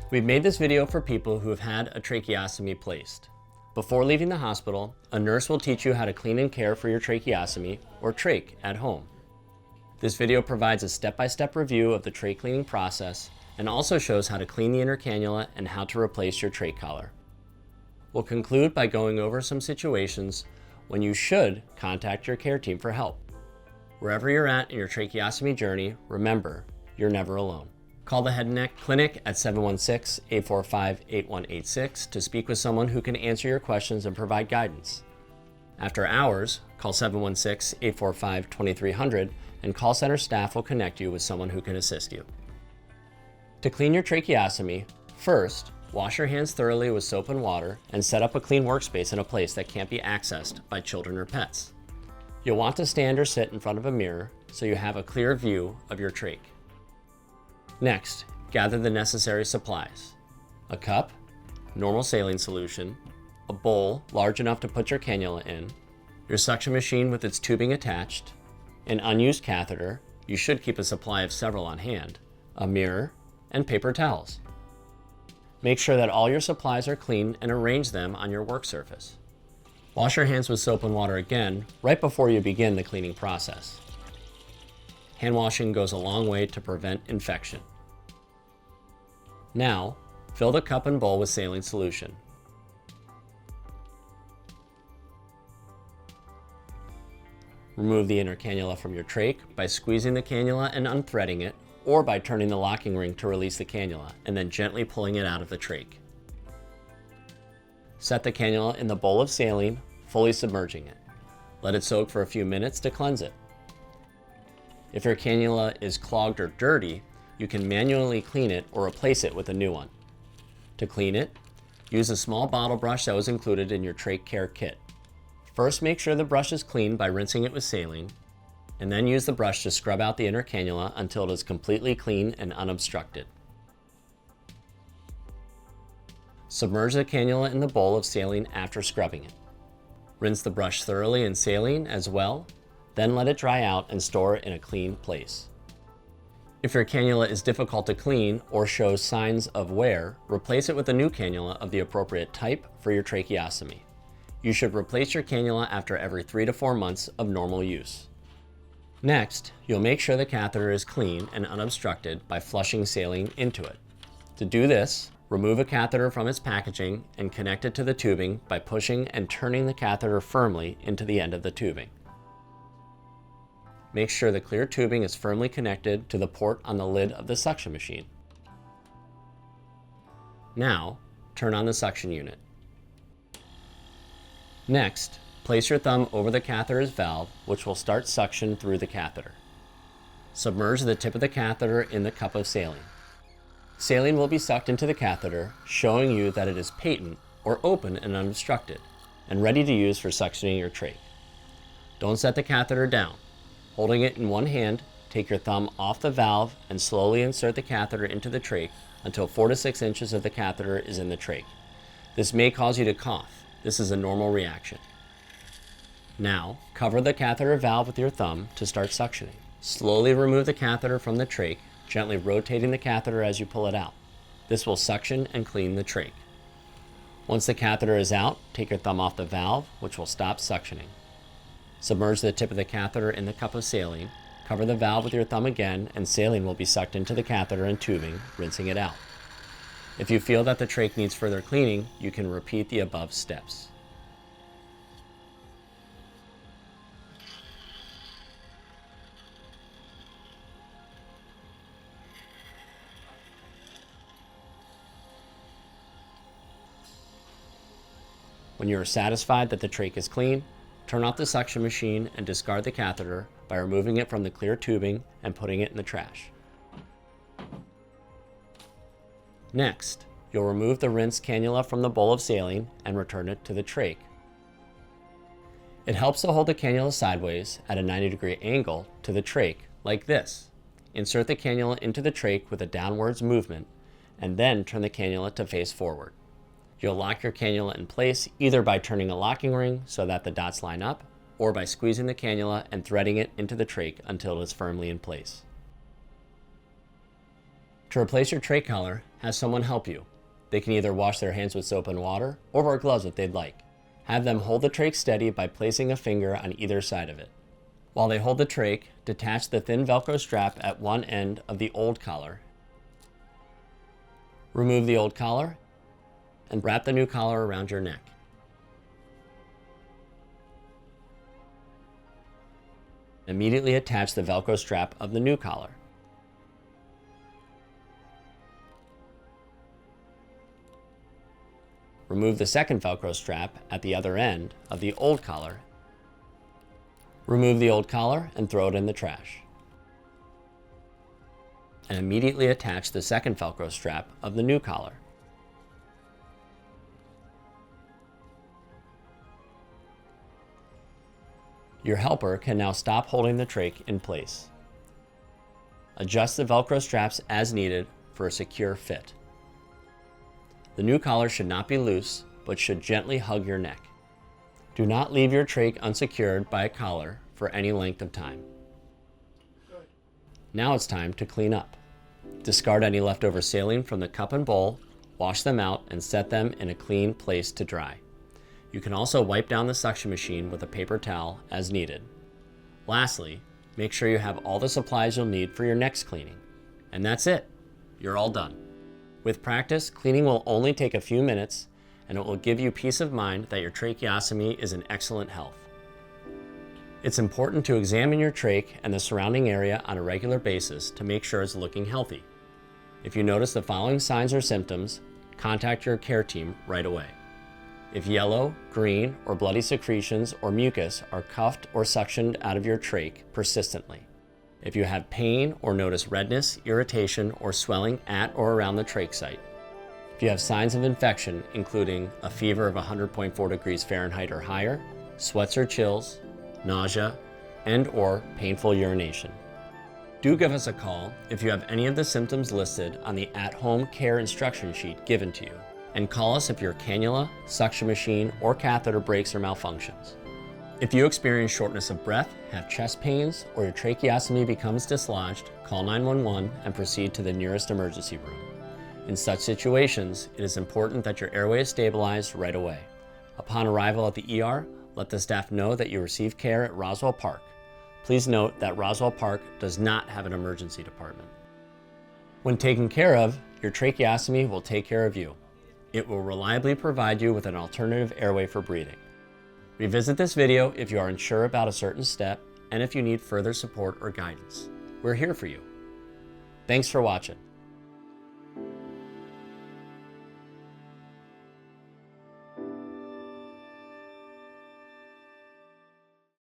We've made this video for people who have had a tracheostomy placed. Before leaving the hospital, a nurse will teach you how to clean and care for your tracheostomy, or trach, at home. This video provides a step-by-step review of the trach cleaning process and also shows how to clean the inner cannula and how to replace your trach collar. We'll conclude by going over some situations when you should contact your care team for help. Wherever you're at in your tracheostomy journey, remember, you're never alone. Call the Head and Neck Clinic at 716-845-8186 to speak with someone who can answer your questions and provide guidance. After hours, call 716-845-2300 and call center staff will connect you with someone who can assist you. To clean your tracheostomy, first, wash your hands thoroughly with soap and water and set up a clean workspace in a place that can't be accessed by children or pets. You'll want to stand or sit in front of a mirror so you have a clear view of your trach. Next, gather the necessary supplies: a cup, normal saline solution, a bowl large enough to put your cannula in, your suction machine with its tubing attached, an unused catheter, you should keep a supply of several on hand, a mirror, and paper towels. Make sure that all your supplies are clean and arrange them on your work surface. Wash your hands with soap and water again right before you begin the cleaning process. Hand washing goes a long way to prevent infection. Now, fill the cup and bowl with saline solution. Remove the inner cannula from your trach by squeezing the cannula and unthreading it, or by turning the locking ring to release the cannula and then gently pulling it out of the trach. Set the cannula in the bowl of saline, fully submerging it. Let it soak for a few minutes to cleanse it. If your cannula is clogged or dirty, you can manually clean it or replace it with a new one. To clean it, use a small bottle brush that was included in your trach care kit. First, make sure the brush is clean by rinsing it with saline, and then use the brush to scrub out the inner cannula until it is completely clean and unobstructed. Submerge the cannula in the bowl of saline after scrubbing it. Rinse the brush thoroughly in saline as well, then let it dry out and store it in a clean place. If your cannula is difficult to clean or shows signs of wear, replace it with a new cannula of the appropriate type for your tracheostomy. You should replace your cannula after every 3 to 4 months of normal use. Next, you'll make sure the catheter is clean and unobstructed by flushing saline into it. To do this, remove a catheter from its packaging and connect it to the tubing by pushing and turning the catheter firmly into the end of the tubing. Make sure the clear tubing is firmly connected to the port on the lid of the suction machine. Now, turn on the suction unit. Next, place your thumb over the catheter's valve, which will start suction through the catheter. Submerge the tip of the catheter in the cup of saline. Saline will be sucked into the catheter, showing you that it is patent or open and unobstructed, and ready to use for suctioning your trach. Don't set the catheter down. Holding it in one hand, take your thumb off the valve and slowly insert the catheter into the trach until 4 to 6 inches of the catheter is in the trach. This may cause you to cough. This is a normal reaction. Now, cover the catheter valve with your thumb to start suctioning. Slowly remove the catheter from the trach, gently rotating the catheter as you pull it out. This will suction and clean the trach. Once the catheter is out, take your thumb off the valve, which will stop suctioning. Submerge the tip of the catheter in the cup of saline, cover the valve with your thumb again, and saline will be sucked into the catheter and tubing, rinsing it out. If you feel that the trach needs further cleaning, you can repeat the above steps. When you are satisfied that the trach is clean, turn off the suction machine and discard the catheter by removing it from the clear tubing and putting it in the trash. Next, you'll remove the rinsed cannula from the bowl of saline and return it to the trach. It helps to hold the cannula sideways at a 90-degree angle to the trach, like this. Insert the cannula into the trach with a downwards movement, and then turn the cannula to face forward. You'll lock your cannula in place either by turning a locking ring so that the dots line up, or by squeezing the cannula and threading it into the trach until it is firmly in place. To replace your trach collar, Have someone help you. They can either wash their hands with soap and water or wear gloves if they'd like. Have them hold the trach steady by placing a finger on either side of it. While they hold the trach, detach the thin Velcro strap at one end of the old collar. Remove the old collar and wrap the new collar around your neck. Immediately attach the Velcro strap of the new collar. Remove the second Velcro strap at the other end of the old collar. Remove the old collar and throw it in the trash. And immediately attach the second Velcro strap of the new collar. Your helper can now stop holding the trach in place. Adjust the Velcro straps as needed for a secure fit. The new collar should not be loose, but should gently hug your neck. Do not leave your trach unsecured by a collar for any length of time. Now it's time to clean up. Discard any leftover saline from the cup and bowl, wash them out, and set them in a clean place to dry. You can also wipe down the suction machine with a paper towel as needed. Lastly, make sure you have all the supplies you'll need for your next cleaning. And that's it. You're all done. With practice, cleaning will only take a few minutes, and it will give you peace of mind that your tracheostomy is in excellent health. It's important to examine your trach and the surrounding area on a regular basis to make sure it's looking healthy. If you notice the following signs or symptoms, contact your care team right away. If yellow, green, or bloody secretions or mucus are cuffed or suctioned out of your trach persistently. If you have pain or notice redness, irritation, or swelling at or around the trach site. If you have signs of infection, including a fever of 100.4 degrees Fahrenheit or higher, sweats or chills, nausea, and/or painful urination. Do give us a call if you have any of the symptoms listed on the at-home care instruction sheet given to you, and call us if your cannula, suction machine, or catheter breaks or malfunctions. If you experience shortness of breath, have chest pains, or your tracheostomy becomes dislodged, call 911 and proceed to the nearest emergency room. In such situations, it is important that your airway is stabilized right away. Upon arrival at the ER, let the staff know that you received care at Roswell Park. Please note that Roswell Park does not have an emergency department. When taken care of, your tracheostomy will take care of you. It will reliably provide you with an alternative airway for breathing. Revisit this video if you are unsure about a certain step and if you need further support or guidance. We're here for you. Thanks for watching.